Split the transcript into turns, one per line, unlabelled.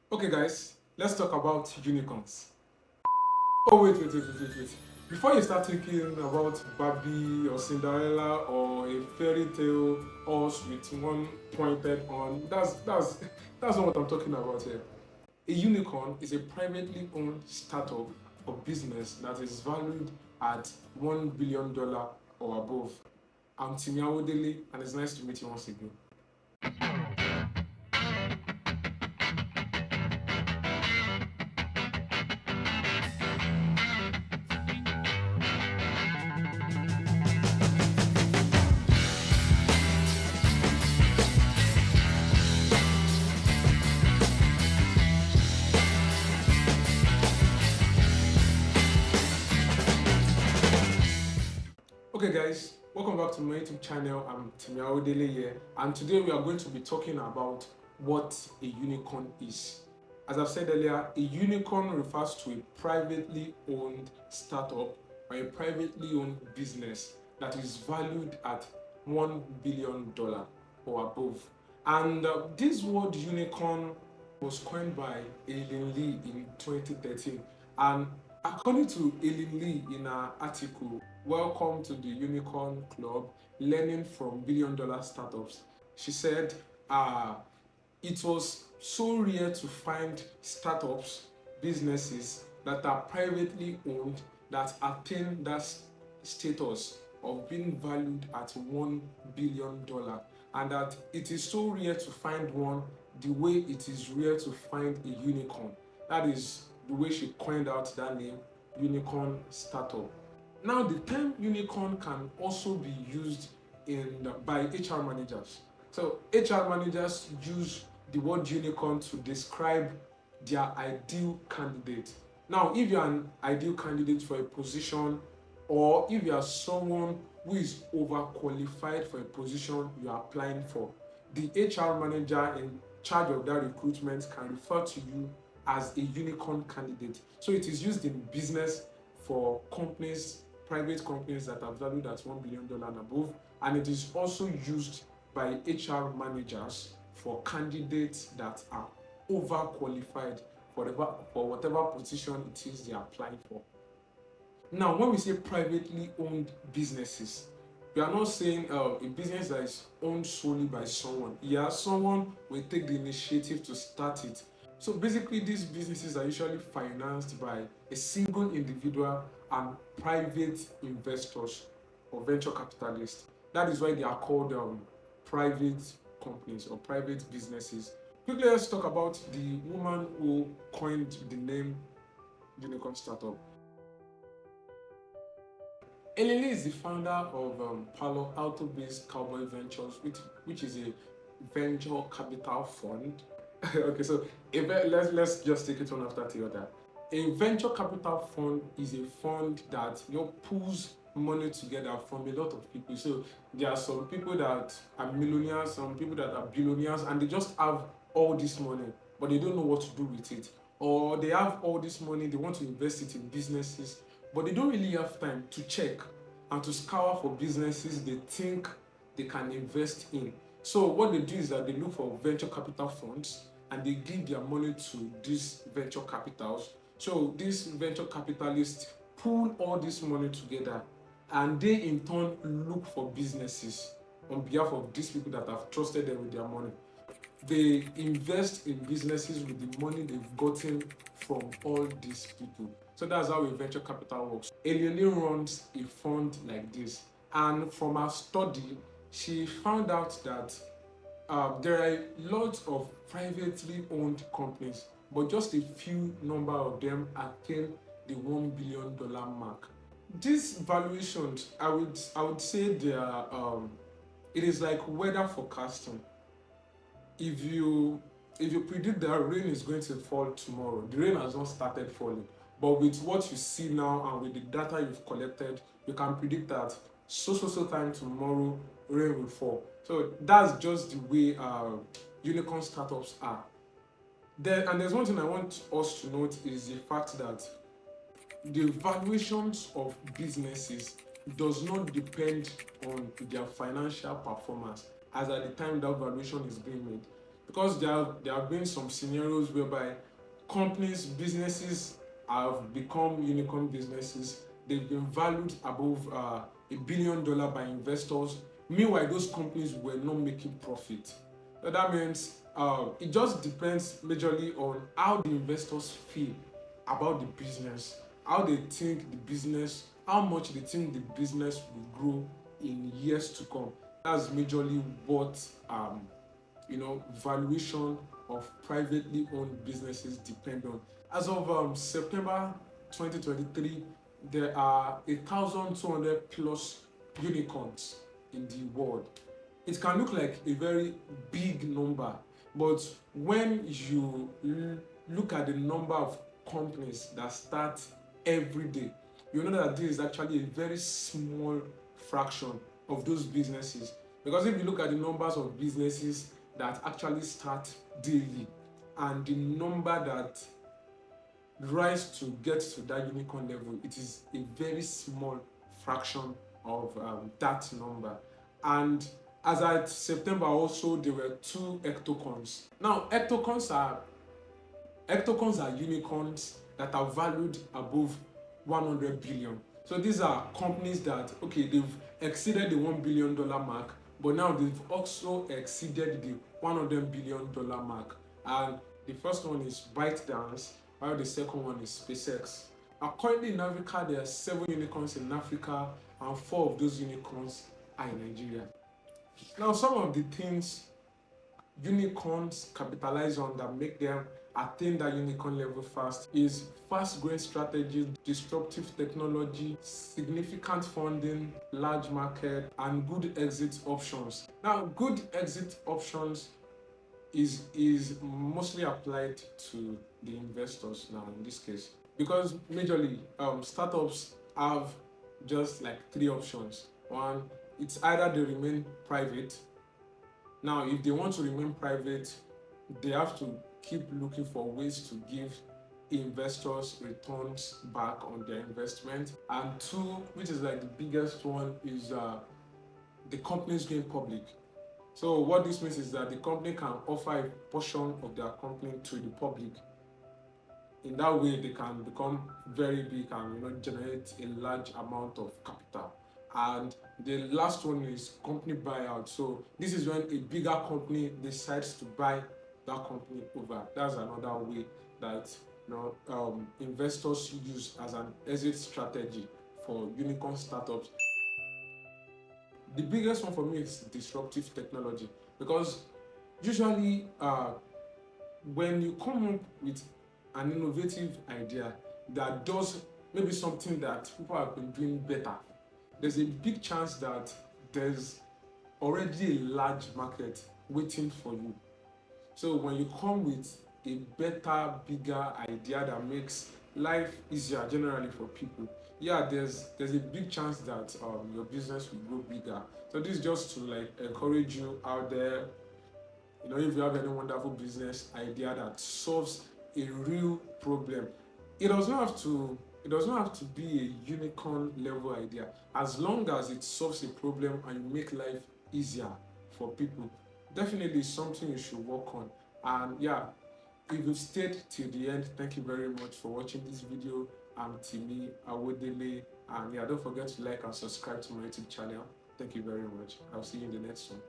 Okay, guys, let's talk about unicorns. Oh, wait. Before you start thinking about Barbie or Cinderella or a fairy tale horse with one pointed on, that's not what I'm talking about here. A unicorn is a privately owned startup or business that is valued at $1 billion or above. I'm Awodele, and it's nice to meet you once again. Okay, guys, welcome back to my YouTube channel. I'm Awodele here, and today we are going to be talking about what a unicorn is. As I've said earlier, a unicorn refers to a privately owned startup or a privately owned business that is valued at $1 billion or above. And this word unicorn was coined by Aileen Lee in 2013. And according to Aileen Lee in her article, Welcome to the Unicorn Club, Learning from Billion-Dollar Startups, she said, it was so rare to find startups, businesses that are privately owned that attain that status of being valued at $1 billion, and that it is so rare to find one the way it is rare to find a unicorn. That is the way she coined out that name, unicorn startup. Now, the term unicorn can also be used by HR managers. So HR managers use the word unicorn to describe their ideal candidate. Now, if you're an ideal candidate for a position, or if you are someone who is overqualified for a position you are applying for, the HR manager in charge of that recruitment can refer to you as a unicorn candidate. So it is used in business for companies, private companies that are valued at $1 billion and above, and it is also used by HR managers for candidates that are overqualified for whatever position it is they are applying for. Now, when we say privately owned businesses, we are not saying a business that is owned solely by someone. Yeah, someone will take the initiative to start it. So basically, these businesses are usually financed by a single individual and private investors or venture capitalists. That is why they are called private companies or private businesses. Quickly, let's talk about the woman who coined the name unicorn startup. Elili is the founder of Palo Alto-based Cowboy Ventures, which is a venture capital fund. Okay, so let's just take it one after the other. A venture capital fund is a fund that pulls money together from a lot of people. So there are some people that are millionaires, some people that are billionaires, and they just have all this money, but they don't know what to do with it. Or they have all this money, they want to invest it in businesses, but they don't really have time to check and to scour for businesses they think they can invest in. So what they do is that they look for venture capital funds and they give their money to these venture capitals. So these venture capitalists pool all this money together, and they in turn look for businesses on behalf of these people that have trusted them with their money. They invest in businesses with the money they've gotten from all these people. So that's how a venture capital works. Eliane runs a fund like this, and from her study, she found out that there are lots of privately owned companies, but just a few number of them attain the $1 billion mark. These valuations, I would say they are it is like weather forecasting. If you predict that rain is going to fall tomorrow, the rain has not started falling, but with what you see now and with the data you've collected, you can predict that so time tomorrow rain will fall. So that's just the way unicorn startups are. There's one thing I want us to note is the fact that the valuations of businesses does not depend on their financial performance as at the time that valuation is being made. because there have been some scenarios whereby businesses have become unicorn businesses. They've been valued above $1 billion by investors. Meanwhile, those companies were not making profit. So that means it just depends majorly on how the investors feel about the business, how they think the business, how much they think the business will grow in years to come. That's majorly what valuation of privately owned businesses depend on. As of September 2023, there are 1,200 plus unicorns in the world. It can look like a very big number, but when you look at the number of companies that start every day, you know that this is actually a very small fraction of those businesses. Because if you look at the numbers of businesses that actually start daily and the number that rise to get to that unicorn level, it is a very small fraction of that number. And as at September also, there were 2 hectocons. Now, hectocons are unicorns that are valued above 100 billion. So these are companies that, okay, they've exceeded the $1 billion mark, but now they've also exceeded the $100 billion mark. And the first one is ByteDance, while the second one is SpaceX. Now, currently in Africa, there are 7 unicorns in Africa, and 4 of those unicorns are in Nigeria. Now, some of the things unicorns capitalize on that make them attain that unicorn level fast is fast-growing strategies, disruptive technology, significant funding, large market, and good exit options. Now, good exit options is mostly applied to the investors now in this case, because majorly startups have just like 3 options. One, it's either they remain private. Now, if they want to remain private, they have to keep looking for ways to give investors returns back on their investment. And 2, which is like the biggest one, is the companies going public. So what this means is that the company can offer a portion of their company to the public. In that way, they can become very big and generate a large amount of capital. And the last one is company buyout. So this is when a bigger company decides to buy that company over. That's another way that investors use as an exit strategy for unicorn startups. The biggest one for me is disruptive technology, because usually when you come up with an innovative idea that does maybe something that people have been doing better, there's a big chance that there's already a large market waiting for you. So when you come with a better, bigger idea that makes life easier generally for people, there's a big chance that your business will grow bigger. So this is just to encourage you out there. If you have any wonderful business idea that solves a real problem, it does not have to be a unicorn level idea. As long as it solves a problem and you make life easier for people, definitely something you should work on. And if you've stayed till the end, thank you very much for watching this video. I'm Awodele, and don't forget to like and subscribe to my YouTube channel. Thank you very much. I'll see you in the next one.